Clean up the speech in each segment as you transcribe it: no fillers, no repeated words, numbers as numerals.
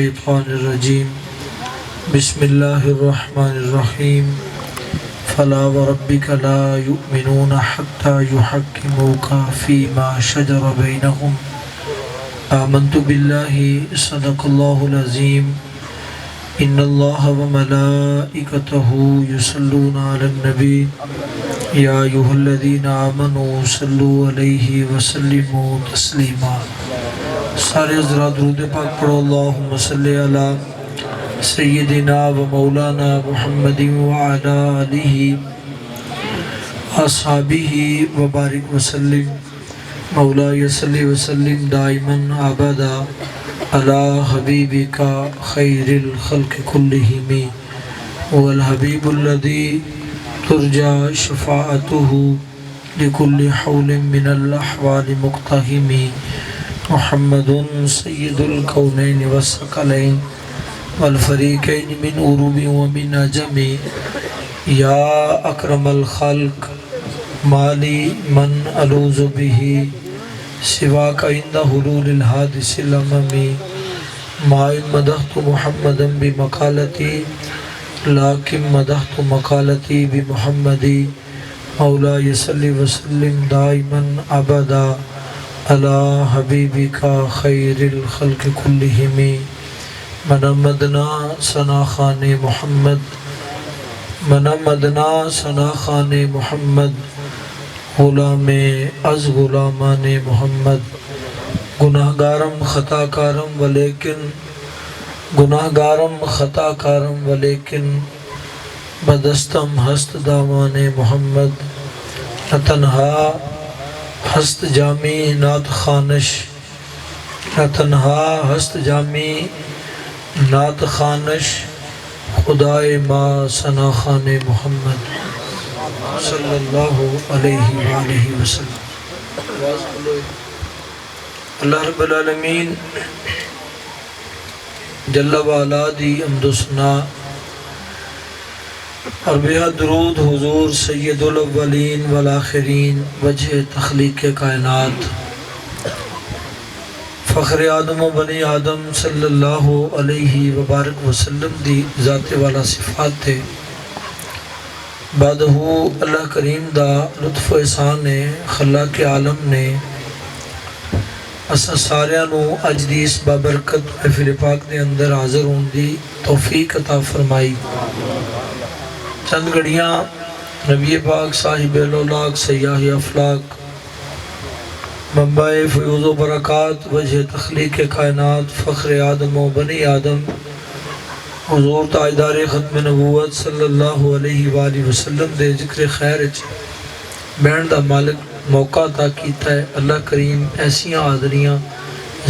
الشیطان الرجیم بسم اللہ الرحمن الرحیم فلا وربک لا یؤمنون حتی یحکموک فیما شجر بینہم آمنت باللہ صدق اللہ العظیم ان اللہ وملائکتہ یصلون علی النبی یا ایھا الذین آمنوا صلوا علیہ وسلموا تسلیما۔ سارے حضرات درود پاک پڑھو۔ اللہم صلی علی سیدنا و مولانا محمد وعلی آلہ اصحابہ وبارک وسلم۔ مولا صلی وسلم دائما ابدا علی حبیبک خیر الخلق کلہم والحبیب الذی ترجى شفاعته لكل حول من الأحوال مقتحم محمد سید الکونین والثقلین والفریقین من عروب ومن عجم یا اکرم الخلق مالی من الوذ به سواک عند حلول الحادث الامم ما مدحت محمدا بمقالتی لیکن مدحت مقالتی بمحمدی مولا صلی وسلم دائما ابدا علی حبیبک خیر الخلق کلہم۔ من مدنا ثنا خان محمد من مدنا ثنا خان محمد غلام از غلامان محمد گناہ گارم خطا کارم ولیکن گناہ گارم خطا کارم ولیکن بدستم ہست دامان محمد نہ تنہا ہست جامی نعت خانش نہ تنہا ہست جامی نعت خانش خدائے ما ثنا خان محمد صلی اللہ علیہ وآلہ وسلم۔ اللہ رب العالمین جل وعلا دی حمد و ثنا اور بہت درود حضور سید الاولین والآخرین وجہ تخلیق کائنات فخر آدم و بنی آدم صلی اللہ علیہ وبارک وسلم دی ذات والا صفات تھے۔ بعدہ اللہ کریم دا لطف و احسان نے خلاق عالم نے اساں ساریاں نو اج دی اس بابرکت محفل پاک دے اندر حاضر ہون دی توفیق عطا فرمائی۔ چند گھڑیاں نبی پاک صاحب الاولاق سیاح افلاق منبع فیوز و برکات وجہ تخلیق کائنات فخر آدم و بنی آدم حضور تاجدار ختم نبوت صلی اللہ علیہ وآلہ وسلم دے ذکر خیر بہن دا مالک موقع عطا کیتا ہے۔ اللہ کریم ایسیاں حاضریاں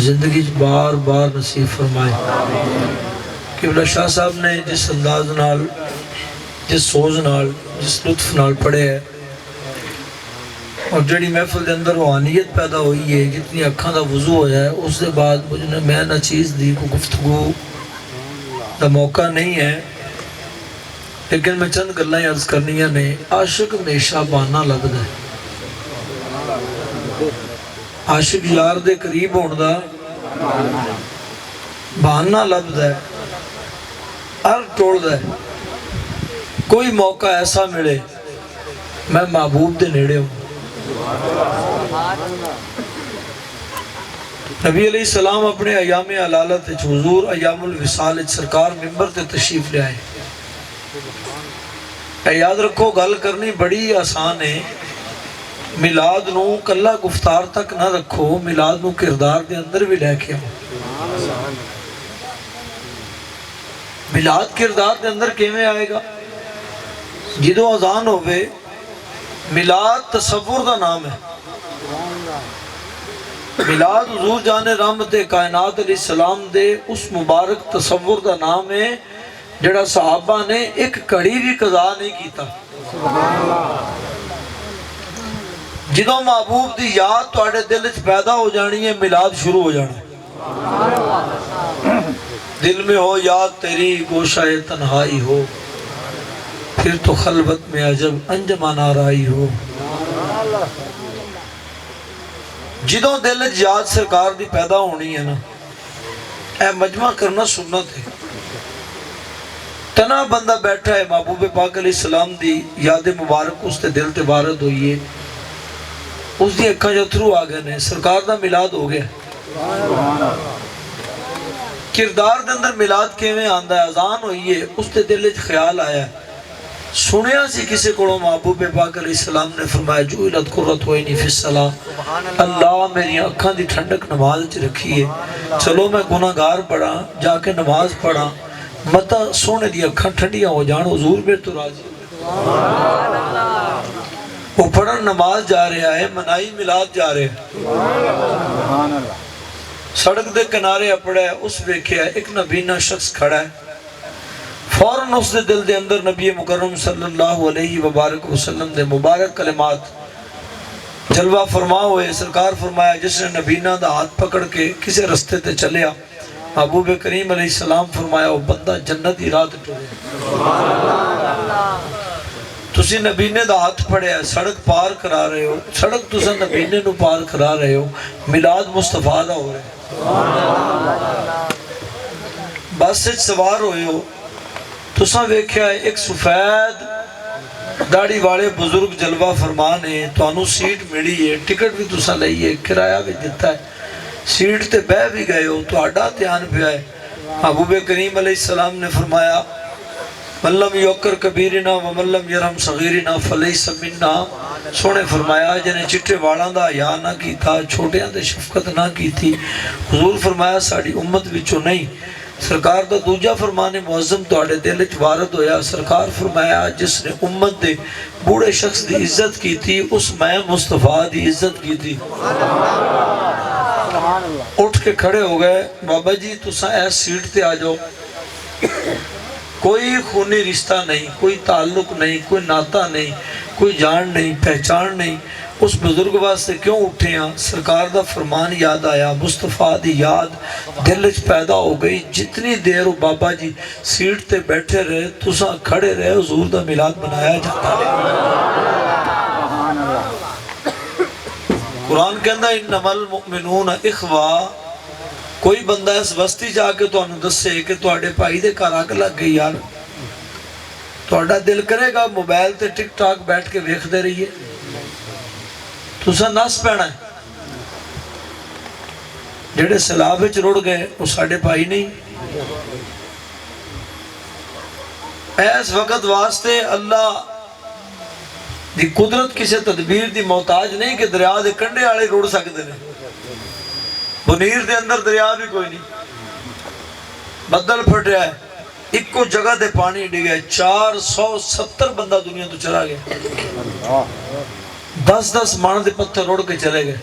زندگی بار بار نصیب فرمائے۔ قبلہ شاہ صاحب نے جس انداز نال جس سوز نال جس لطف نال پڑھے ہے اور جڑی محفل دے اندر روحانیت پیدا ہوئی ہے، جتنی اکھاں دا وضو ہویا ہے، اس دے بعد مجھے میں نہ چیز دی کو گفتگو دا موقع نہیں ہے، لیکن میں چند گلائیں عرض کرنیاں نے۔ عاشق ہمیشہ بہانہ لبدا ہے، عاشق یار دے قریب ہون دا بہانہ لبدا ہے، ہر ٹوڑ دا ہے۔ کوئی موقع ایسا ملے میں محبوب دے نیڑے ہوں۔ نبی علیہ السلام اپنے ایام علالت حضور ایام الوصال سرکار ممبر تے تشریف لے آئے۔ یاد رکھو گل کرنی بڑی آسان ہے، میلاد نو کلا گفتار تک نہ رکھو، میلاد نو کردار دے اندر بھی لے کے آؤ۔ میلاد کردار دے اندر کیویں آئے گا؟ جدو اذان ہوئے، میلاد تصور دا نام ہے۔ میلاد حضور جان رحمت کائنات علیہ السلام دے اس مبارک تصور دا نام ہے جڑا صحابہ نے ایک کڑی بھی قضا نہیں کیتا۔ جدو محبوب دی یاد تواڈے دل وچ پیدا ہو جانی ہے، میلاد شروع ہو جانا ہے۔ دل میں ہو یاد تیری گوشہ تنہائی ہو، پھر تو خلوت میں عجب انجمن آرائی ہو۔ جدوں دل یاد سرکار دی پیدا ہونی ہے نا، اے مجمع کرنا سنت ہے. تنا بندہ بیٹھا ہے محبوب پاک علیہ السلام دی یاد مبارک اس تے دل تے وارد ہوئی ہے. اس دی اکھاں جتھرو آ گئے نے. سرکار دا میلاد ہو گیا. کردار دے اندر میلاد کیویں آندا ہے؟ اذان ہوئی ہے, اس تے دل وچ خیال آیا ہے, سنیا سی کسی کو محبوب پاک علیہ السلام نے فرمایا جعلت قرۃ عینی فی الصلاۃ, اللہ میری اکھاں دی ٹھنڈک نماز وچ رکھی ہے. چلو میں گناہگار پڑھا, جا کے نماز پڑھا, متا سونے دی اکھاں ٹھنڈیاں ہو جان, حضور میرے تو راضی. وہ پڑھن نماز جا رہا ہے, منائی میلاد جا رہے ہیں. سڑک دے کنارے اپڑا ہے, اس ویکھیا ہے ایک نبینا شخص کھڑا ہے. فوراً اس دے دل دے اندر نبی مکرم صلی اللہ علیہ وبارک وسلم دے مبارک کلمات جلوہ فرما ہوئے. سرکار فرمایا جس نے نبینا دا ہاتھ پکڑ کے کسی رستے تے چلیا, محبوب کریم علیہ السلام فرمایا وہ بندہ جنتی راہ تے ٹرے. تسی نبینے دا ہاتھ پڑے ہے, سڑک پار کرا رہے ہو, سڑک تسا نبینے نو پار کرا رہے ہو, میلاد مصطفیٰ دا ہو رہے ہیں. بس سے سوار ہوئے ہو, تسا ویکھیا ہے ایک سفید داڑھی والے بزرگ جلوہ فرمان ہے, تو انہوں سیٹ ملی ہے, ٹکٹ بھی تسا لئی ہے, کرایہ بھی دیتا ہے, سیٹ تے بہ بھی گئے ہو, تو اڈا دھیان پہ آئے. محبوب کریم علیہ السلام نے فرمایا من لم یوکر کبیرنا ومن لم یرحم صغیرنا فلیس منا. سونے فرمایا جنہیں چٹے والاں دا حیا نہ کیتا, چھوٹیاں دے شفقت نہ کیتی, حضور فرمایا ساڑی امت وچوں نہیں. سرکار دا دوجا فرمان معظم تواڈے دل وچ وارد ہویا. سرکار فرمایا جس نے امت دے بوڑھے شخص دی عزت کی تھی, اس میں مصطفیٰ دی عزت کی تھی. اٹھ کے کھڑے ہو گئے, بابا جی تساں ایس سیٹ تے آ جاؤ, کوئی خونی رشتہ نہیں, کوئی تعلق نہیں, کوئی ناتا نہیں, کوئی جان نہیں, پہچان نہیں. اس بزرگ واسطے کیوں اٹھے ہیں؟ سرکار دا فرمان یاد آیا, مصطفیٰ دی یاد دل وچ پیدا ہو گئی. جتنی دیر وہ بابا جی سیٹ تے بیٹھے رہے, تساں کھڑے رہے, حضور دا میلاد منایا جاتا ہے. قرآن کہندا انما المؤمنون اخوہ. کوئی بندہ اس بستی جا کے تو انہوں دسے کہ تواڈے بھائی دے گھر اگ لگ گئی یار, تواڈا دل کرے گا موبائل تے ٹک ٹاک بیٹھ کے ویکھدے رہیے, تساں نس پینا ہے. جڑے سیلاب وچ رڑ گئے وہ ساڈے بھائی نہیں. اس وقت واسطے اللہ دی قدرت کسی تدبیر دی محتاج نہیں کہ دریا دے کنڈے والے رڑ سکتے ہیں. بنیر دے اندر دریا بھی کوئی نہیں, بدل پھٹیا ہے, ایک کو جگہ دے پانی ڈگا ہے, 470 بندہ دنیا تو چلا گیا, 10 مان دے پتھر روڑ کے چلے گئے.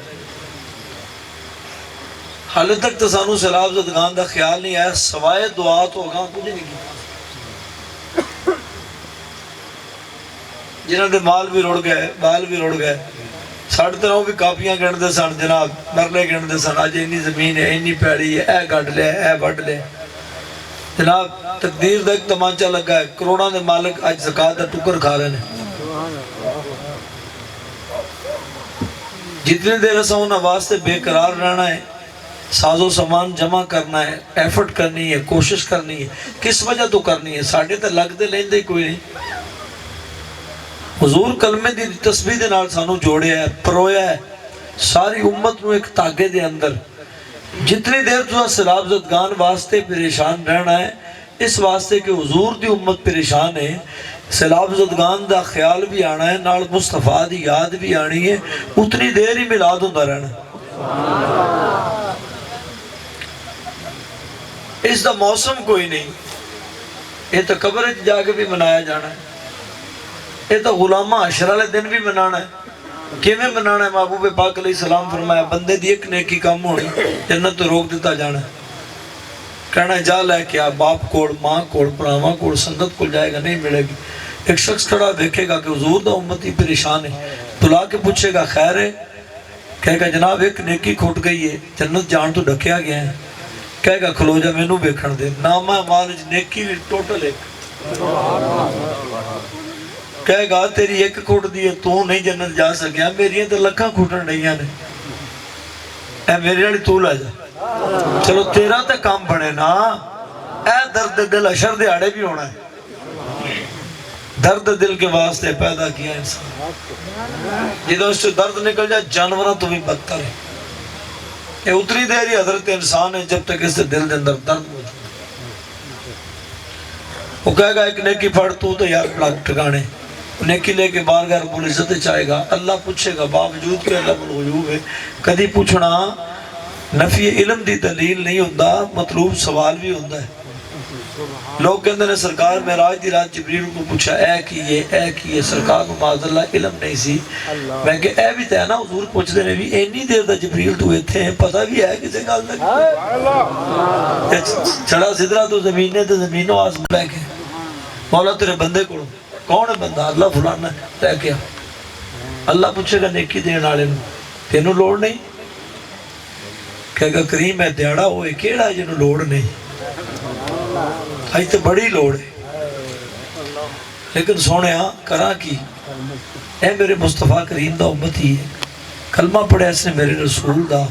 حال تک تو سانو سیلاب زدگان دا خیال نہیں آیا, سوائے دعا تو اگاں کچھ نہیں کی. جنہاں دے مال بھی روڑ گئے, بال بھی روڑ گئے, ساڑھے طرح بھی کاپیاں گھنڈے سن جناب, مرلے گھنڈے سن, آج اینی زمین ہے, اینی پیڑی ہے, اے گھڑ لے, اے بڑھ لے. جناب تقدیر دا ایک تمانچہ لگا ہے, کروڑاں دے مالک آج زکاة دا ٹکر کھا رہے ہیں. جتنے دیر ایسا انہاں واسطے بے قرار رہنا ہے, ساز و سامان جمع کرنا ہے, ایفرٹ کرنی ہے, کوشش کرنی ہے. کس وجہ تو کرنی ہے؟ ساڑھے تے لگ دے لیں دے کوئی نہیں. حضور کلمے دی تسبیح دے نال سانو جوڑیا ہے, پرویا ہے ساری امت نو ایک تاگے دے اندر. جتنی دیر تو سیلاب زدگان واسطے پریشان رہنا ہے, اس واسطے کہ حضور دی امت پریشان ہے, سیلاب زدگان دا خیال بھی آنا ہے, نال مصطفیٰ دی یاد بھی آنی ہے, اتنی دیر ہی میلاد ہوندہ رہنا. اس دا موسم کوئی نہیں, یہ تو قبر جا کے بھی منایا جانا ہے, یہ تو غلامہ عشر والے دن بھی منانا ہے. کیویں منانا ہے؟ محبوب پاک علیہ السلام فرمایا بندے دی ایک نیکی کام ہونی, جنت تو روک دیتا جانا ہے. کہنا ہے جا لے کے آ, باپ کوڑ, ماں کوڑ, پراواں کوڑ, سنگت کو جائے گا, نہیں ملے گی. ایک شخص کھڑا دیکھے گا کہ حضور دا امتی پریشان ہے, بلا کے پوچھے گا خیر ہے؟ کہے گا جناب ایک نیکی کھوٹ گئی ہے, جنت جان تو ڈھکیا گیا ہے. کہے گا کھلو جا مینوں ویکھن دے, نامہ مالج نیکی ٹوٹل ایک. کہے گا تیری ایک کھوٹ دی ہے, تو نہیں جنت جا سکیا, میری تو لکھاں کھوٹن نہیں نے, اے میرے والی تو لے جا. چلو تیرا تے کام بنے نا، اے درد دل اشر دیاڑے بھی ہونا ہے۔ درد دل کے واسطے پیدا کیا انسان، جدو اس سے درد نکل جائے جانوروں تو بھی بدتر ہے۔ یہ اتری دیری حضرت انسان ہے جب تک اس سے دل دے اندر درد موجود ہے۔ وہ کہے گا ایک نیکی پڑھ تو یار پلاک ٹھکانے، نیکی لے کے بار گھر رب العزت چاہے گا، اللہ پوچھے گا باوجود کہ اللہ الغیوب ہے۔ کدی پوچھنا نفی علم دی دلیل نہیں ہوتا، مطلوب سوال بھی ہوتا ہے۔ لوگ کہتے ہیں سرکار معراج دی رات جبریل کو پوچھا اے کیے سرکار کو معاذ اللہ علم نہیں سی۔ میں کہ اے بھی تے نا حضور پوچھتے ہیں بھی اینی دیر دا جبریل تو ایتھے ہیں، پتہ بھی ہے کسے گل تک چھڑا سدرا تو زمین نے تو زمینوں آسمان لے کے مولا تیرے بندے کو کون ہے بندہ؟ اللہ فلانا لے کے اللہ پوچھے گا نیکی دین والے نوں تینوں لوڑ نہیں؟ کہے گا کریم ہے دیاڑا ہوئے کیڑا جنوں لوڑ نہیں، آج تو بڑی لوڑ ہے۔ لیکن سونے ہاں کرا کی اے میرے مصطفیٰ کریم دا امتی ہے، کلمہ پڑھے اس نے میرے رسول دا،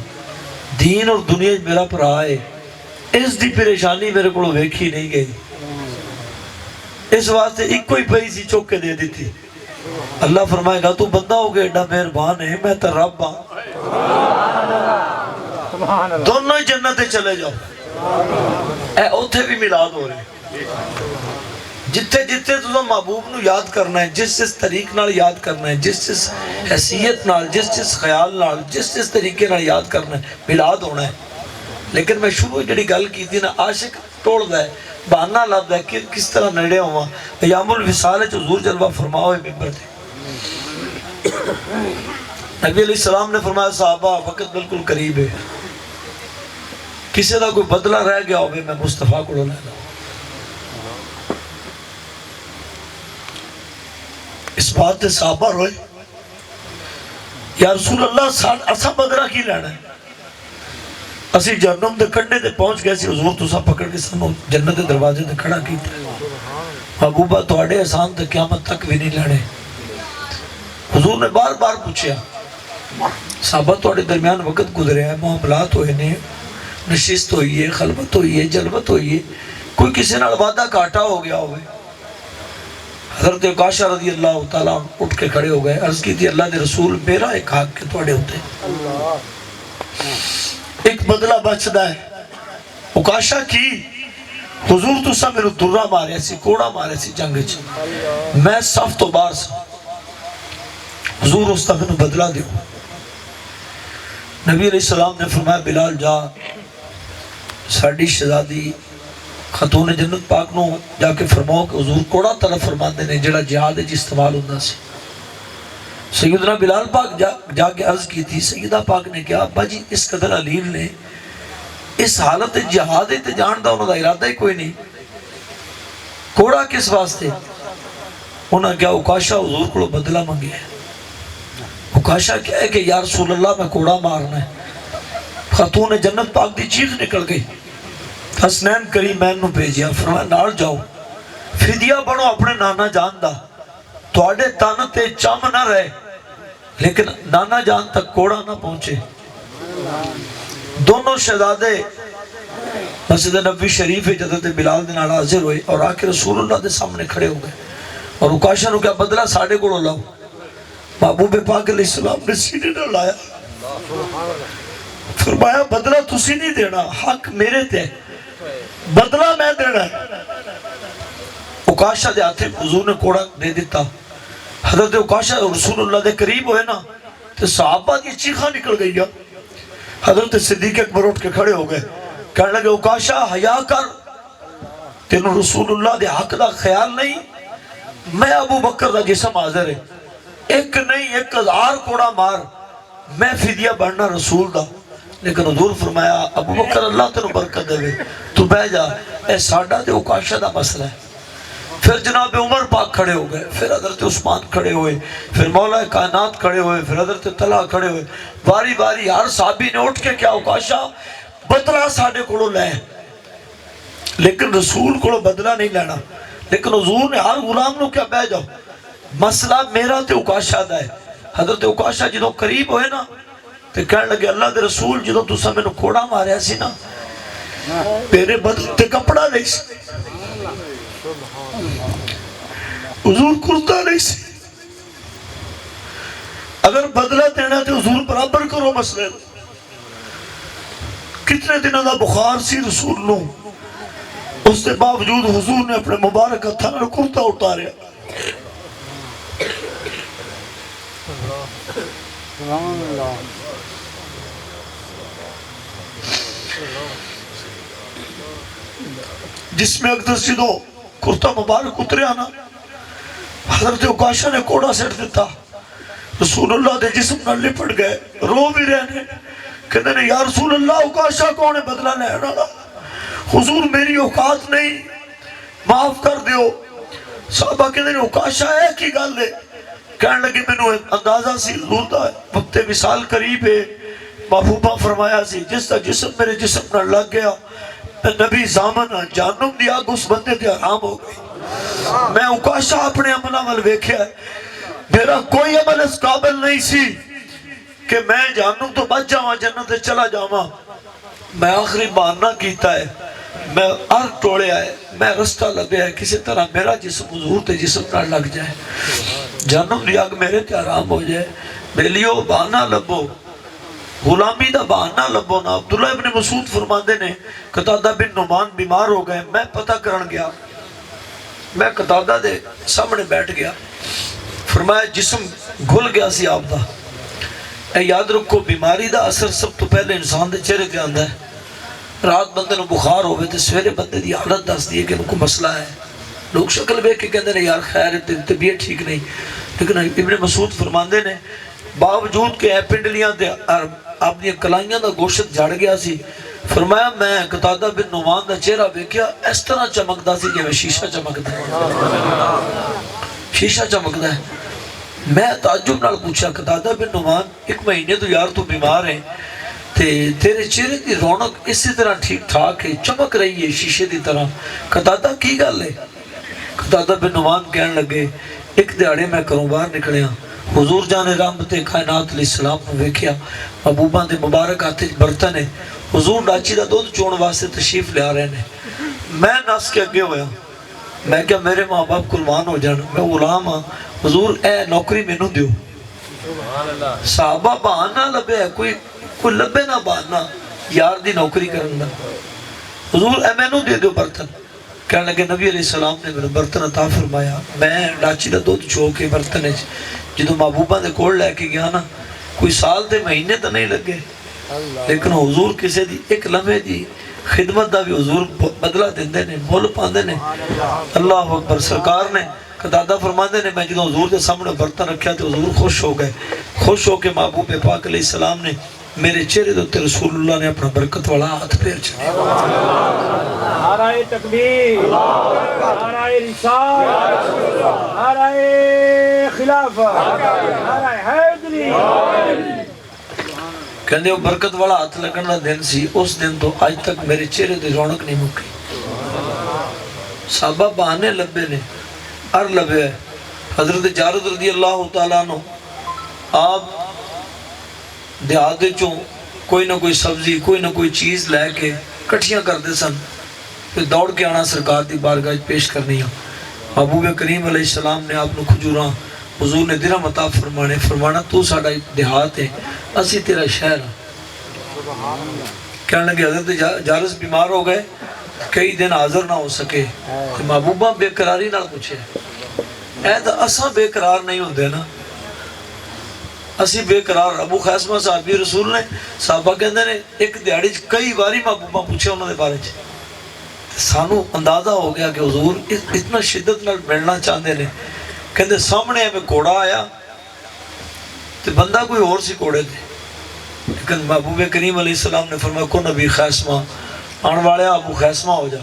دین اور دنیا میرا پر آئے، اس دی پریشانی میرے کو ویکھی نہیں گئی، اس واسطے ایک کوئی پیسی چوک کے دے دیتی۔ اللہ فرمائے گا تو بندہ ہو گئے ایڈا مہربان ہے، میں تو رب ہاں، دونوں ہی جنتیں چلے جاؤ۔ اے اوتھے بھی میلاد ہو رہے جتھے جتھے تو محبوب نو یاد کرنا ہے، جس جس طریق نال یاد کرنا ہے، جس جس حیثیت نال، جس جس خیال نال، جس جس طریقے نال یاد کرنا ہے، میلاد ہونا ہے۔ لیکن میں شروع جڑی گل کی تھی نا، عاشق توڑ دا ہے، بہانہ لب دا ہے کہ کس طرح نڑے ہوا۔ ایام الوصال ہے حضور جلوہ فرماؤ ہے ممبر تھے، نبی علیہ السلام نے فرمایا صحابہ وقت بالکل قریب ہے، کسی دا کوئی بدلہ رہ گیا ہوئے میں مصطفیٰ کو لینا۔ اس بات سے صحابہ روئے، یا رسول اللہ اسا بدلہ کی لینا ہے؟ اسی جہنم دے کنڈے دے پہنچ گئے سی، حضور تسا پکڑ کے سنو جنت دے دروازے دے کھڑا کیتا، محبوبہ تواڈے احسان تے قیامت تک بھی نہیں لینے۔ حضور نے بار بار پوچھا صحابہ تواڈے درمیان وقت گزرے ہیں، معاملات ہوئے نے، نشست ہوئی ہے، خلوت ہوئی ہے، جلوت ہوئی ہے، کوئی کسی نال وعدہ کاٹا ہو گیا ہوئے؟ حضرت عکاشہ رضی اللہ تعالیٰ اٹھ کے کھڑے ہو گئے، عرض کی تھی اللہ دے رسول میرا ایک حق کے تواڈے ہوتے ایک بدلہ بچدا ہے۔ عکاشہ کی حضور تسا میرے درہ مارے سی، کوڑا مارے سی جنگ چ، میں صف تو باہر سا، حضور اس کا میں بدلہ دیو۔ نبی علیہ السلام نے فرمایا بلال جا ساڑی شہزادی خاتون جنت پاک نو جا کے فرماؤ کہ حضور کوڑا طرف فرمان دینے جڑا جہاد جی استعمال ہوندہ سی۔ سیدنا بلال پاک جا کے عرض کی تھی، سیدہ پاک نے کہا ابا جی اس قدر علیل نے اس حالت جہاد تے جان دا انہوں دا ارادہ ہی کوئی نہیں، کوڑا کس واسطے؟ انہوں نے کہا عکاشہ حضور کو بدلہ منگے ہے۔ عکاشہ کیا ہے کہ یا رسول اللہ میں کوڑا مارنا ہے۔ خاتون جنت پاک دی چیخ نکل گئی، حسنین کریمین نو بھیجیا، فرمایا نال جاؤ فدیہ بنو اپنے نانا جان دا، تواڈے تن تے چم نہ رہے لیکن نانا جان تک کوڑا نہ پہنچے۔ دونوں شہزادے مسجد نبوی شریف حضرت بلال دے نال حاضر ہوئے اور آ کے رسول اللہ دے سامنے کھڑے ہو گئے، اور عکاشہ نو کیا بدلہ ساڑھے کو لاؤ۔ محبوب پاک علیہ السلام نے سینے نہ لایا، فرمایا بدلہ تسی نہیں دینا، حق میرے تے، بدلہ میں دینا ہے۔ عکاشہ دے ہاتھے حضور نے کوڑا دے دیتا، حضرت عکاشہ رسول اللہ دے قریب ہوئے نا تو صحابہ دی چیخاں نکل گئی۔ حضرت صدیق اکبر اٹھ کے کھڑے ہو گئے، کہنے لگے عکاشہ حیا کر، تینوں رسول اللہ دے حق دا خیال نہیں؟ میں ابو بکر دا جسم حاضر ہے، ایک نہیں 1000 کوڑا مار، میں فدیہ بڑھنا رسول دا۔ لیکن حضور فرمایا ابو بکر اللہ تینوں برکت دے، تو بہ جا، اے ساڈا تے عکاشہ دا مسئلہ ہے۔ پھر جناب عمر پاک کھڑے ہو گئے، پھر حضرت عثمان کھڑے ہوئے، پھر مولا کائنات کھڑے ہوئے، پھر حضرت طلحہ کھڑے ہوئے، باری باری ہر صحابی نے اٹھ کے کیا عکاشہ بدلہ ساڑھے کڑوں لے، لیکن رسول کو بدلہ نہیں لینا۔ لیکن حضور نے ہر غلام نو کیا بہ جاؤ، مسئلہ میرا تے عکاشہ دا ہے۔ حضرت عکاشہ جدوں قریب ہوئے نا تے کہنے لگے اللہ دے رسول جدو تسا میں کوڑا ماریا سی نا میرے بدن تے کپڑا نہیں سی حضور کرتا نہیں سی اگر بدلہ دینا تے حضور برابر کرو مسئلے کتنے دنوں دا بخار سی رسول نو اس کے باوجود حضور نے اپنے مبارک ہتھاں نال کرتا اتاریا جس میں اقدس جدو کرتا مبارک اتریا نا حضرت عکاشہ نے کوڑا سیٹ دیتا رسول اللہ دے جسم نہ لپٹ گئے رو بھی رہنے کہتے ہیں یا رسول اللہ عکاشہ کون ہے بدلہ لینا حضور میری اوقات نہیں معاف کر دیو صحابہ کہتے ہیں عکاشہ ہے کی گل ہے کہنے لگے میں نے اندازہ سی حضور دا وقت وصال قریب ہے محبوبہ فرمایا سی جس تا جسم میرے جسم نہ لگ گیا نبی زامن جانم دی آگ اس بندے دے آرام ہو گئی میں عکاشہ اپنے عملہ مل ویکھیا ہے میرا کوئی عمل اس قابل نہیں سی کہ میں جانم تو بچ جاواں جنت چلا جاواں میں آخری بہانہ کیتا ہے میں ارگ ٹوڑے آئے میں رستہ لگے ہے کسی طرح میرا جسم حضور تے جسم نہ لگ جائے جانم دی آگ میرے تے آرام ہو جائے بیلیو بہانہ لبو غلامی دا بہانہ لبو نا عبداللہ ابن مسعود فرماندے نے قتادہ بن نعمان بیمار ہو گئے میں پتہ کرن گیا میں قتادہ دے سامنے بیٹھ گیا فرمایا جسم گھل گیا سی آپ دا اے یاد رکھو بیماری دا اثر سب تو پہلے انسان دے چہرے تے آندا ہے رات بندے نو بخار ہوئے تے سویرے بندے دی حالت دس دی ہے کہ ان کو مسئلہ ہے لوگ شکل بے کے کہندے نے یار خیر ہے طبیعت ٹھیک نہیں لیکن ابن مسعود فرماندے نے باوجود کہ اے پنڈلیاں دے اپنی کلائیاں دا گوشت جھڑ گیا سی فرمایا میں قتادہ بن نعمان دا چہرہ ویکھیا اس طرح چمکدا سی جویں شیشہ چمکدا ہے شیشہ چمکدا ہے میں تعجب نال پوچھا قتادہ بن نعمان ایک مہینے تو یار تو بیمار ہے تیرے چہرے دی رونق اسی طرح ٹھیک ٹھاک ہے چمک رہی ہے شیشے دی طرح قتادہ کی گل ہے قتادہ بن نعمان کہنے لگے ایک دیہاڑے میں گھروں باہر نکلیا حضور جان رحمت کائنات علیہ السلام نے ویکھیا محبوباں دے مبارک ہاتھ برتن ہے حضور ڈاچی دا دودھ چون واسطے تشریف لے آ رہے ہیں میں نس کے اگے ہویا میں کیا میرے ماں باپ قربان ہو جان میں غلام ہاں حضور اے نوکری مینوں دیو صحابہ بہانہ لبے ہے کوئی لبے نہ بہانہ یار دی نوکری کرن دا حضور اے مینوں دے دیو برتن کہنے لگے نبی علیہ السلام نے میرے برتن عطا فرمایا میں ڈاچی دا دودھ چو کے برتن جدو محبوبہ دے کوڑ لے کے گیا نا کوئی سال دے مہینے تو نہیں لگے لیکن حضور کسے دی ایک لمحے دی خدمت دا بھی حضور بدلہ دیندے نے مول پاندے نے اللہ اکبر سرکار نے قتادہ فرماندے نے میں جدو حضور دے سامنے برتن رکھیا تو حضور خوش ہو گئے خوش ہو کے محبوب پاک علیہ السلام نے میرے چہرے دوتے رسول اللہ نے اپنا برکت والا ہاتھ پیر چلے نعرہ تکبیر نعرہ رسالت نعرہ خلافت نعرہ حیدری کہندے وہ برکت والا ہاتھ لگن دا دن سی اس دن تو آج تک میرے چہرے دے رونق نہیں مکی صحابہ بہانے لبے نے ار لبے ہے حضرت جارد رضی اللہ تعالیٰ عنہ آپ دیہاتے چوں کوئی نہ کوئی سبزی کوئی نہ کوئی چیز لے کے کٹھیاں کرتے سن پھر دوڑ کے آنا سرکار دی بارگاہ پیش کرنی ہے محبوب کریم علیہ السلام نے آپ نے کھجوراں حضور نے درہم عطا فرمانا تو ساڑھا دیہات ہے اسی تیرا شہر کہنے لگے حضرت جارس بیمار ہو گئے کئی دن حاضر نہ ہو سکے تو محبوبہ بے قراری نہ پوچھے اے تو اساں بے قرار نہیں ہوندے نا اسی بے قرار ابو خیسمہ صحابی رسول نے صحابہ کہندے نے ایک دیہڑی کئی باری محبوبہ پوچھے انہوں نے بارے سانو اندازہ ہو گیا کہ حضور اتنا شدت نال ملنا چاہتے نے کہندے سامنے ہمیں کوڑا آیا تو بندہ کوئی اور سی کوڑے تھے لیکن محبوب کریم علیہ السلام نے فرمایا کو نبی خیسمہ آن والے ابو خیسمہ ہو جا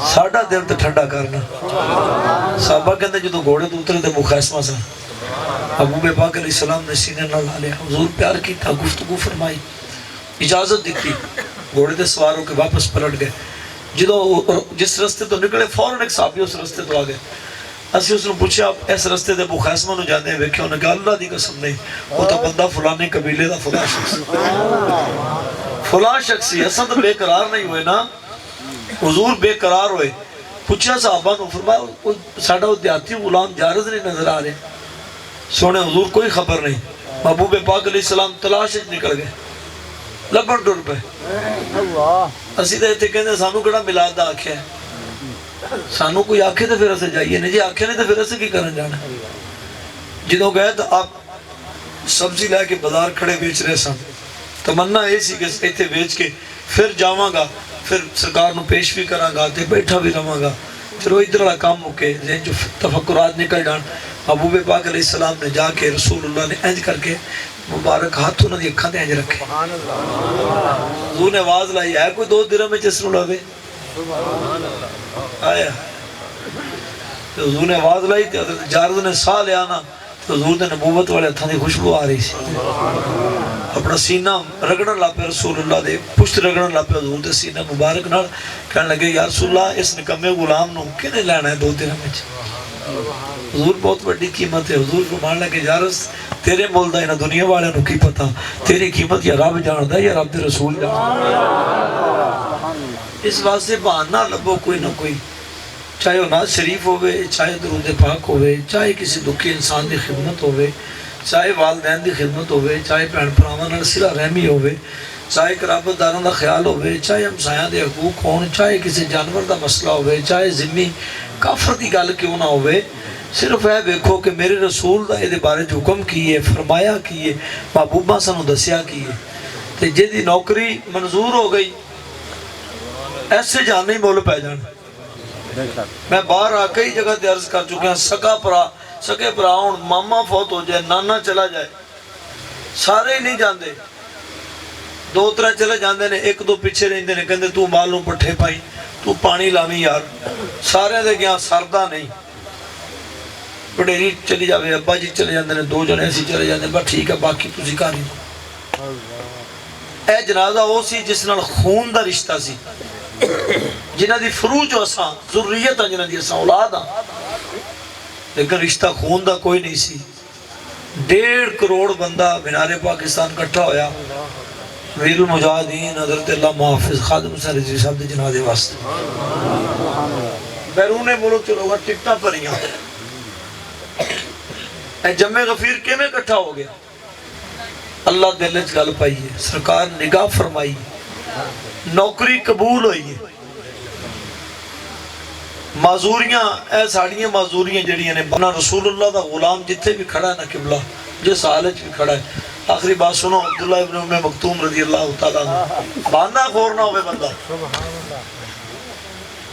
ساڑھا دل تے ٹھنڈا کرنا صحابہ کہندے جو تو گھوڑے تو اترے تے ابو خیسمہ سا محبوب پاک علیہ السلام نے سینے نہ لا لیا حضور پیار کی تھا گفتگو فرمائی اجازت دیتی گھوڑے تے سوار ہو کے واپس پلٹ گئے جس رستے تو نکلے فوراً ایک صحابی اس رستے تو آگئے اسی اس نے پوچھا اس رستے دے ابو خیسمہ نو جاندے ہیں ویکھے انہوں نے کہا اللہ دی قسم نہیں وہ تو بندہ فلانے قبیلے دا فلاں شخصی اصلا تو بے قرار نہیں ہوئے نا حضور بے قرار ہوئے پوچھا صحابہ نو فرمایا ساڑھا وہ دیہاتی غلام جارز نہیں نظر آ رہے سونے حضور کوئی خبر نہیں محبوب پاک علیہ السلام تلاش نکل گئے لبن ٹر پہ اسی تے اتنے کہندے سانو کڑا میلاد دا آکھیا ہے سانو کوئی آکھے تو پھر اسے جائیے نہیں جی آکھے نہیں تو پھر اسے کی کرن جانا جدوں گئے تو آپ سبزی لے کے بازار کھڑے بیچ رہے سن تمنا ایسی کہ ایتھے بیچ کے پھر جاواں گا پھر سرکار نو پیش بھی کراں گا تے بیٹھا بھی رہاں گا پھر وہ ادھر والا کام مکے ذہن جو تفکرات نکل جان محبوب پاک علیہ السلام نے جا کے رسول اللہ نے انج کر کے مبارک ہاتھ انہوں نے اکھاں تے انج رکھے حضور نے آواز لائی ہے کوئی 2 درہم میں جس نو لوے آیا حضور نے آواز لائی تے حضرت جارد نے ساہ لیا نا تو حضور نے نبوت والے ہتھاں دی خوشبو آ رہی سی اپنا سینہ رگڑن لا پہ رسول اللہ دے پشت رگڑن لا پہ حضور دے سینہ مبارک نال کہنے لگے یا رسول اللہ اس نکمے غلام نو کنے لینا ہے 2 درہم وچ حضور بہت بڑی قیمت ہے حضور فرمان لگے جارس تیرے مول دا انہاں دنیا والے نو کی پتا تیری قیمت یا رب جاندا یا رب دے رسول جاندا اس واسطے بہانہ لبو کوئی نہ کوئی چاہے وہ ناز شریف ہوئے چاہے درود پاک ہوئے چاہے کسی دکھی انسان دی خدمت ہوئے چاہے والدین دی خدمت ہوئے چاہے بہن بھراواں نال صلہ رحمی ہوئے چاہے قرابت داراں دا خیال ہوئے چاہے ہمسایاں دے حقوق ہون چاہے کسی جانور دا مسئلہ ہوئے چاہے ذمی کافر دی گل کیوں نہ ہوئے صرف ہے دیکھو کہ میرے رسول دا یہ بارے حکم کیے فرمایا کیے محبوبہ سانو دسیا کیے تے جدی نوکری منظور ہو گئی ایسے جانے ہی مول پہ جانا میں باہر آ کئی جگہ تے عرض کر چکے ہیں سکے پراؤن ماما فوت ہو جائے نانا چلا جائے سارے ہی نہیں جاندے 2-3 چلے جاندے نے 1-2 پیچھے رہندے نے کہندے تو مالوں پٹھے پائی تو پانی لاویں یار سارے دے گیا سردا نہیں بڑیری چلی جاوے ابا جی چلے جاندے نے 2 جنے ایسی چلے جاندے بس ٹھیک ہے باقی تسی کر ہی اے جنازہ وہ سی جس نال خون دا رشتہ سی جنہ دی فروج اساں ذریت جنہ دی اساں اولاد ہاں لیکن رشتہ خون دا کوئی نہیں سی 1.5 کروڑ بندہ مینار پاکستان کٹھا ہویا ویر المجاہدین حضرت اللہ محافظ خادم حسین رضوی صاحب دے جنازے واسطے بیرون ملک چلو گا ٹکٹاں پریاں اے جمع غفیر کے میں کٹھا ہو گیا اللہ دل وچ گل پائی ہے سرکار نگاہ فرمائی نوکری قبول ہوئی ہے معذوریاں اے ساڑیاں معذوریاں جڑیاں نے بنا رسول اللہ دا غلام جتھے بھی کھڑا ہے نا قبلہ جس حالت بھی کھڑا ہے آخری بات سنو عبداللہ ابن ام مکتوم رضی اللہ تعالیٰ عنہ بہانہ خور نہ ہوئے بندہ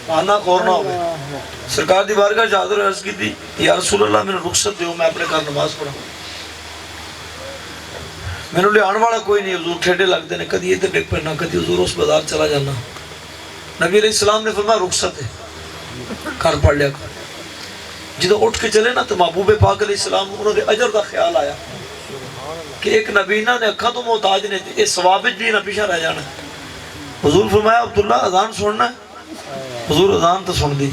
بہانہ خور نہ ہوئے سرکار دی بارگاہ حاضر عرض کی تھی یا رسول اللہ میں نے رخصت دیو میں اپنے گھر نماز پڑھا میں نے لے آنے والا کوئی نہیں حضور ٹھیڑے لگ دینے کدی یہ ڈگ پہنا کدی حضور اس بازار چلا جانا نبی علیہ السلام نے فرمایا رخصت ہے گھر پڑھ لیا کر جدو اٹھ کے چلے نا تو محبوب پاک علیہ السلام انہوں نے اجر دا خیال آیا کہ ایک نبینہ نے اکھاں تو محتاج نے یہ ثوابت بھی نہ پیچھے رہ جانا حضور فرمایا عبداللہ اذان سننا ہے حضور اذان تو سن دی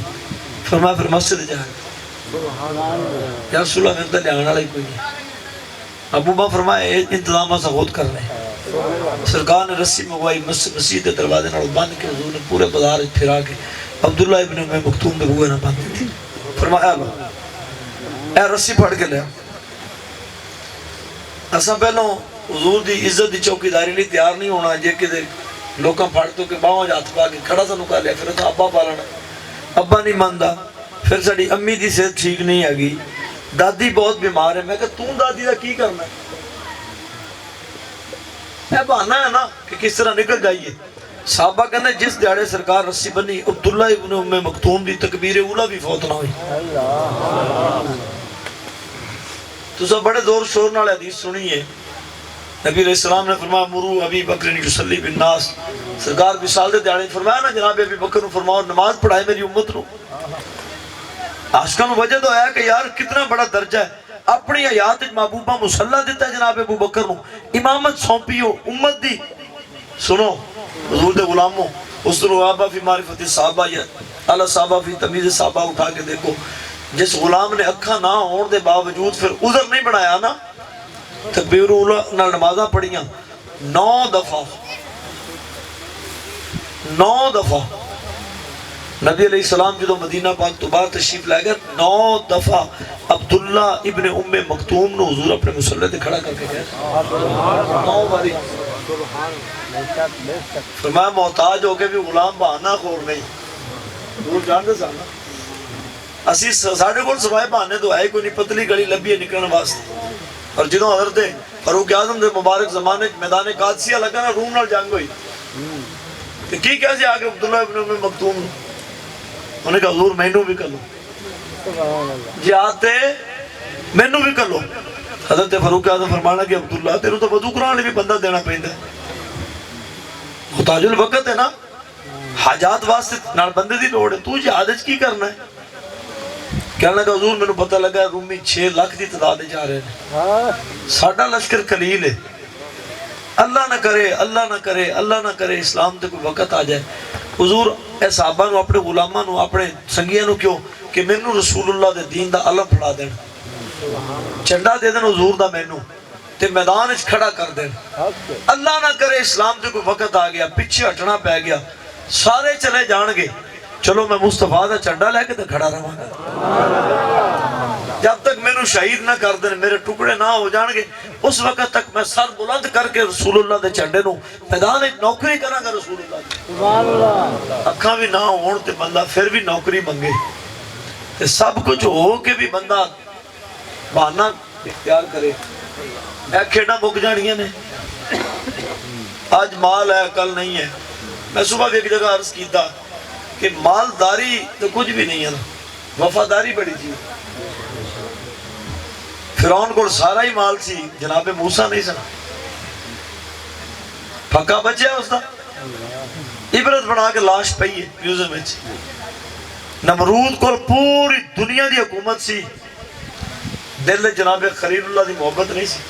فرمایا پھر مسجد جائے یا رسول اللہ میرے لے آنے والا ہی کوئی نہیں ابوبا فرمایا انتظام سے خود کر رہے ہیں سرکار نے رسی منگوائی مسجد دروازے نال بند کے حضور نے پورے بازار پھرا کے عبداللہ ابن ام مکتوم دے بوئے نہ بند تھی فرمایا اے رسی پھڑ کے لیا اساں پہلوں حضور دی عزت دی چوکی داری لی تیار نہیں ہونا جے کہ لوکاں پھڑ تو کہ باہوں ہاتھ پا کے کھڑا سانو کر لیا پھر تو ابا پالنا ابا نہیں ماندا پھر ساڈی امی دی صحت ٹھیک نہیں ہے دادی بہت بیمار ہے میں کہ توں دادی دا کی کرنا ہے اے بہانہ ہے نا کہ کس طرح نکل جائیے صحابہ کہنے جس دیاڑے سرکار رسی بنی عبداللہ ابن ام مکتوم دی تکبیر اولا بھی فوت نہ ہوئی تو سب بڑے دور شور نال حدیث سنیے نبی علیہ السلام نے فرمایا مرو ابی بکر یصلی بالناس سرکار وصال دے دیاڑے فرمایا نا جناب ابی بکر نو فرماؤ نماز پڑھائے میری امت نو عاشقاں نو وجہ تو ہے کہ یار کتنا بڑا درجہ ہے اپنی حیات محبوبہ مصلی دیتا ہے جناب ابو بکر نو امامت سونپی ہو امت دی سنو حضور دے غلاموں اس روابہ فی معرفت صحابہ یا اللہ صحابہ فی تمیز صحابہ اٹھا کے دیکھو جس غلام نے اکھاں نہ ہون دے باوجود پھر عذر نہیں بنایا نا، تکبیر اولا نال نمازاں پڑھیاں 9 دفعہ نبی علیہ السلام جدو مدینہ پاک تو باہر تشریف لے گئے 9 دفعہ عبداللہ ابن ام مکتوم نو حضور اپنے مصلی تے کھڑا کر کے گئے 9 باری فرمایا محتاج ہو کے بھی غلام بہانہ خور نہیں، حضور جان دے سانا اسی ساڑھے کول سوائے بہانے تو آئے کوئی نہیں، پتلی گلی لبی ہے نکلنے واسطے۔ اور جنہوں حضرت فاروق اعظم دے مبارک زمانے میدان قادسیہ لگا نا، روم نال جنگ ہوئی تو کی کیسے آگے عبداللہ ابن ام مکتوم انہوں نے کہا حضور مینوں بھی کر لو جی آتے مینوں بھی کر لو۔ حضرت فاروق اعظم فرمانا کہ عبداللہ تیروں تو وضو قرآن بھی بندہ دینا پہندا ہے، محتاج الوقت ہے نا، حاجات واسطے نال بندے دی لوڑ ہے، تو جہاد وچ کی کرنا ہے؟ کہنے لگا حضور میں نے پتہ لگا رومی 6 لاکھ دی تعداد جا رہے ہیں، ساڈا لشکر قلیل ہے، اللہ نہ کرے اللہ نہ کرے اللہ نہ کرے اسلام تے کوئی وقت آ جائے۔ حضور اے صحابہ نو اپنے غلاماں نو اپنے سنگیاں نو کیوں کہ مینوں رسول اللہ دے دین دا علم پڑھا دین، چنڈا دے دین حضور دا مینوں تے میدان وچ کھڑا کر دین، اللہ نہ کرے اسلام تے کوئی وقت آ گیا پیچھے ہٹنا پہ گیا، سارے چلے جان گے، چلو میں مصطفیٰ دا چنڈا لے کے تے کھڑا رہاں گا، جب تک میں نو شہید نہ کر دیں میرے ٹکڑے نہ ہو جان گے اس وقت تک میں سر بلند کر کے رسول اللہ دے چنڈے نو میدان نوکری کرنا گا رسول اللہ۔ اکھاں بھی نہ ہون تے بندہ پھر بھی نوکری منگے تے سب کچھ ہو کے بھی بندہ بہانہ اختیار کرے، اے کھیڑا مک جانیاں نے، آج مال ہے کل نہیں ہے۔ میں صبح بھی ایک جگہ عرض کیتا کہ مالداری تو کچھ بھی نہیں ہے نا، وفاداری بڑی چیز۔ فرعون کو سارا ہی مال سی، جناب موسیٰ نہیں سنا، پھکا بچیا اس دا عبرت بنا کے لاش پئی ہے میوزیم وچ۔ نمرود کو پوری دنیا دی حکومت سی، دل جناب خلیل اللہ دی محبت نہیں سی،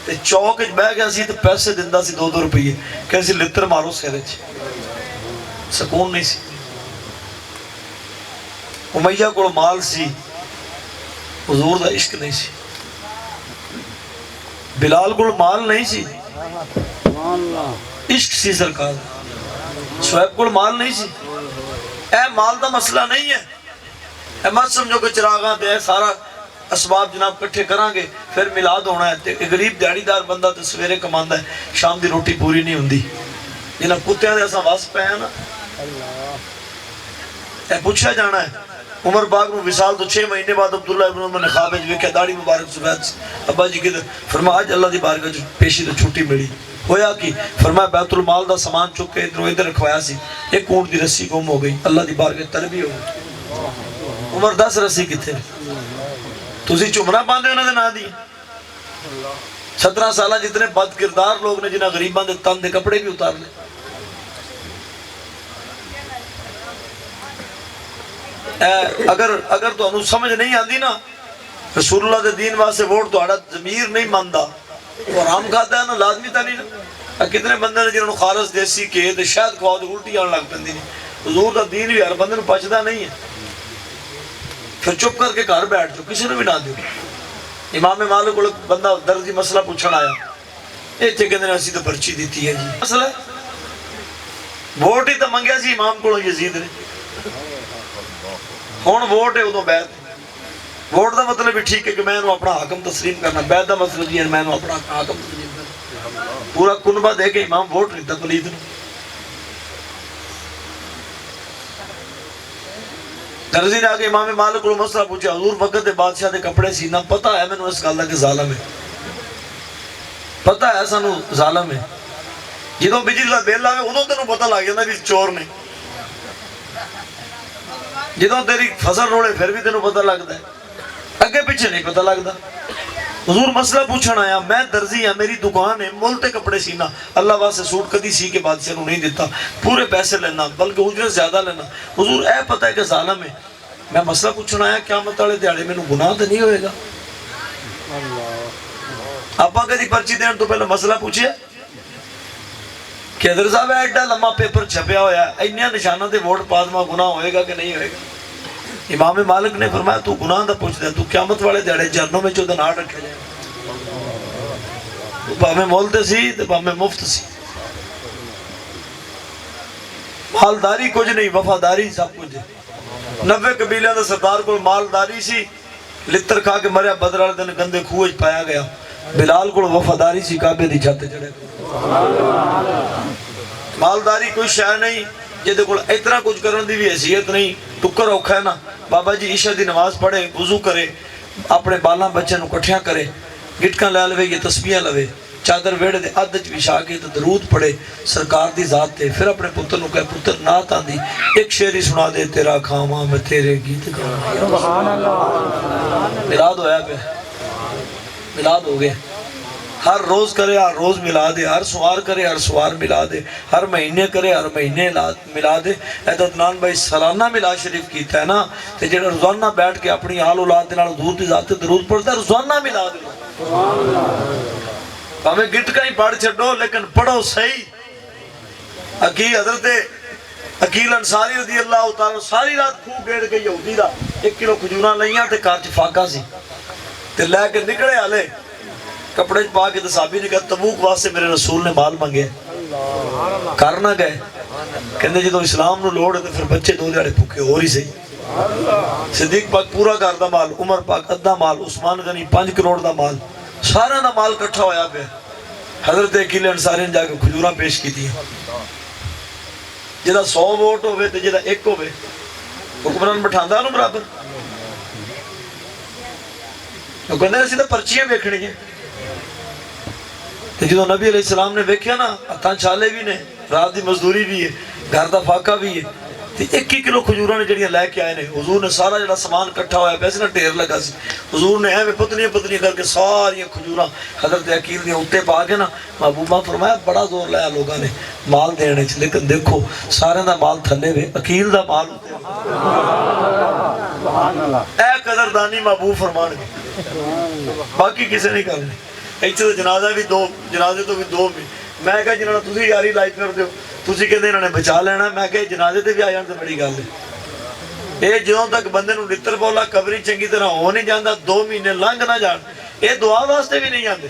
تے چوک وچ بیٹھ گیا سی تے پیسے دیندا سی 2 روپیے کہ سی لتر مارو سر وچ، سکون نہیں سی۔ امیہ کو مال سی، حضور دا عشق نہیں سی۔ بلال کو مال نہیں سی، عشق سی سرکار۔ شعیب کو مال نہیں سی۔ اے مال دا مسئلہ نہیں ہے، اے مت سمجھو کہ چراغاں دے سارا اسباب جناب کٹھے کران گے پھر میلاد ہونا ہے، تے غریب دیہڑی دار بندہ تے سویرے کماندا ہے، شام دی روٹی پوری نہیں ہوندی، جنہاں کتیاں دے اساں وس پے ہیں نا، اے پوچھا جانا ہے۔ عمر پاک نو وصال تو 6 مہینے بعد عبداللہ ابن عمر نے خواب وچ ویکھیا، داڑھی مبارک سفید، ابا جی کدھر؟ فرمایا اج اللہ دی بارگاہ وچ پیشی تے چھٹی ملی۔ ہویا کی؟ فرمایا بیت المال دا سامان چک کے ادھر رکھوایا سی، ایک اونٹ دی رسی گم ہو گئی، اللہ دی بارگاہ تربی ہو گئی۔ عمر 10 رسی کتھے؟ تسی چمرہ باندھے انہاں دے نا دی 17 سالہ جتنے بد کردار لوگ نے جنہاں غریباں دے تن دے کپڑے بھی اتار لے۔ اگر تو انہوں سمجھ نہیں آندی نا رسول اللہ دے دین واسے ووٹ تو آڑا ضمیر نہیں ماندا اور ہم کھاتا ہے نا لازمی تا نہیں نا۔ کتنے بندے نے جنہوں خالص دیسی کے دے شاید کھواؤ دے الٹی آن لگ پندی نہیں، حضور دا دین بھی ہر بندے نو پچدا نہیں ہے، پھر چپ کر کے گھر بیٹھ جو کسی نے بھی نہ دیو۔ امام مالک کو بندہ درد دی مسئلہ پوچھن آیا، ایتھے کہندے نے اسی تو پرچی دیتی ہے جی، مسئلہ ووٹ ہی تو منگیا سی امام کو یزید نے، ہون ووٹ ہے ادھوں بیعت، ووٹ دا مطلب بھی ٹھیک ہے کہ میں انہوں اپنا حاکم تسلیم کرنا، بیعت دا مطلب جی ہے میں انہوں اپنا حاکم تسلیم کرنا، پورا کنبہ دے کے امام ووٹ لیتا پلید نے۔ درزی نے آگے امام مالک کو مسئلہ پوچھا، حضور وقت دے بادشاہ دے کپڑے سینا، پتہ ہے میں نے اس گاللہ کے ظالم ہے، پتہ ہے سانو ظالم ہے، جدوں بجلی دا بیل آگے ادھوں تینوں پتہ لگ جانا بھی چور نے، جدوں تیری فصل روڑے پھر بھی تینوں پتہ لگتا ہے، اگے پیچھے نہیں پتہ لگتا۔ حضور مسئلہ پوچھنا آیا، میں درزی ہاں، میری دکان ہے، ملتے کپڑے سینا، اللہ واسے سوٹ کدی سی کے بادشاہ نو نہیں دیتا، پورے پیسے لینا بلکہ اجرت زیادہ لینا۔ حضور اے پتہ ہے کہ ظالم ہے، میں مسئلہ پوچھنا آیا قیامت والے دیہاڑے میں گناہ تو نہیں ہوئے گا؟ آپ کدی پرچی دین تو پہلے مسئلہ پوچھے کہ حضرت صاحب ایڈا لمبا پیپر چھپیا ہوا ہے، اینیاں نشانہ تے ووٹ پادما گناہ ہوئے گا کہ نہیں ہوئے گا؟ امام مالک نے فرمایا تو گناہ دا پوچھ دے، تو قیامت والے دیڑے جہنم میں چودہ نار رکھے جائے، تو پاہمیں مولتے سی تو پاہمیں مفت سی، مالداری کچھ نہیں، وفاداری سب کچھ ہے۔ 90 قبیلہ دا سردار کو مالداری سی، لتر کھا کے مریا، بدر والے دن گندے کھوج پایا گیا۔ بلال کو وفاداری سی، کعبے دی چھت چڑھے، مالداری کوئی شے نہیں، جہدے کول اتنا کچھ کرن دی بھی حیثیت نہیں، ٹکر اوکھا ہے نا، بابا جی عشاء دی نماز پڑھے، وضو کرے، اپنے بالاں بچے نو کٹھیاں کرے، گٹکاں لے لوے یا تسبیحاں لوے، چادر ویڑے دے عدد بچھا کے تو درود پڑھے سرکار دی ذات تے، پھر اپنے پتر نو کہے پتر نعت آندی ایک شعری سنا دے، تیرا کھاواں میں تیرے گیت گاواں۔ سبحان اللہ، میلاد ہویا پہ، میلاد ہو گئے، ہر روز کرے ہر روز ملا دے، ہر سوار کرے ہر سوار ملا دے، ہر مہینے کرے ہر مہینے ملا دے۔ عدنان بھائی سالانہ ملاد شریف کیتا ہے نا، تے جڑا روزانہ بیٹھ کے اپنی آل اولاد دے نال حضور دی ذات تے درود پڑھتا ہے، روزانہ ملا دے، ہمیں گٹکا ہی پڑھ چھڑو لیکن پڑھو صحیح۔ حضرت عقیل انصاری رضی اللہ تعالیٰ ساری رات خوب گیڑ کے یہودی دا 1 کلو کھجوراں لئیاں تے کارچ فاقہ سی تے لے کے نکڑے آلے کپڑے پا کے، تے صحابی نے کہا تبوک واسطے میرے رسول نے مال منگے، کرنا گئے، کہنے جی تو اسلام نو لوڑ ہے تو پھر بچے 2 دیہڑے بھوکے ہو رہی صحیح۔ صدیق پاک پورا کردا مال، عمر پاک ادھا مال، عثمان غنی 5 کروڑ دا مال، سارا دا مال کٹھا ہویا پہ۔ حضرت عقیل انصاری نے جا کے کھجوراں پیش کی تھی، جدا 100 ووٹ ہوئے تے جدا 1 ہوئے، حکمران بٹھاندا نو برابر، وہ کہندے اسی تے پرچیاں ویکھنی ہیں۔ تے جدو نبی علیہ السلام نے ویکھیا نا، ہتھاں چھالے بھی نے، رات دی مزدوری بھی ہے، گھر دا فاقہ بھی ہے، تے 1 کلو کھجوراں نے جڑیاں لے کے آئے نے، حضور نے سارا جڑا سامان کٹھا ہویا پیسے نا ڈھیر لگا سی، حضور نے ایویں پتلیاں پتلیاں کر کے ساری کھجوراں حضرت عقیل دی اوتے پا کے نا، محبوبہ فرمایا بڑا زور لایا لوگاں نے مال دینے چ، لیکن دیکھو سارے دا مال تھلے وے، عقیل دا مال اے قدردانی محبوب فرمان گے، باقی کسے نہیں کرنے۔ ایتھے تو جنازہ بھی 2، جنازے تو بھی 2 بھی، میں کہا جنہاں نے تسی یاری لائف کر دیو، تسی کہندے انہوں نے بچا لینا، میں کہا جنازے تے بھی آ جان تے بڑی گل ہے۔ اے جدوں تک بندے نو لتر بولا قبری چنگی طرح ہو نہیں جاندا، 2 مہینے لنگ نہ جان، اے دعا واسطے بھی نہیں جاندے۔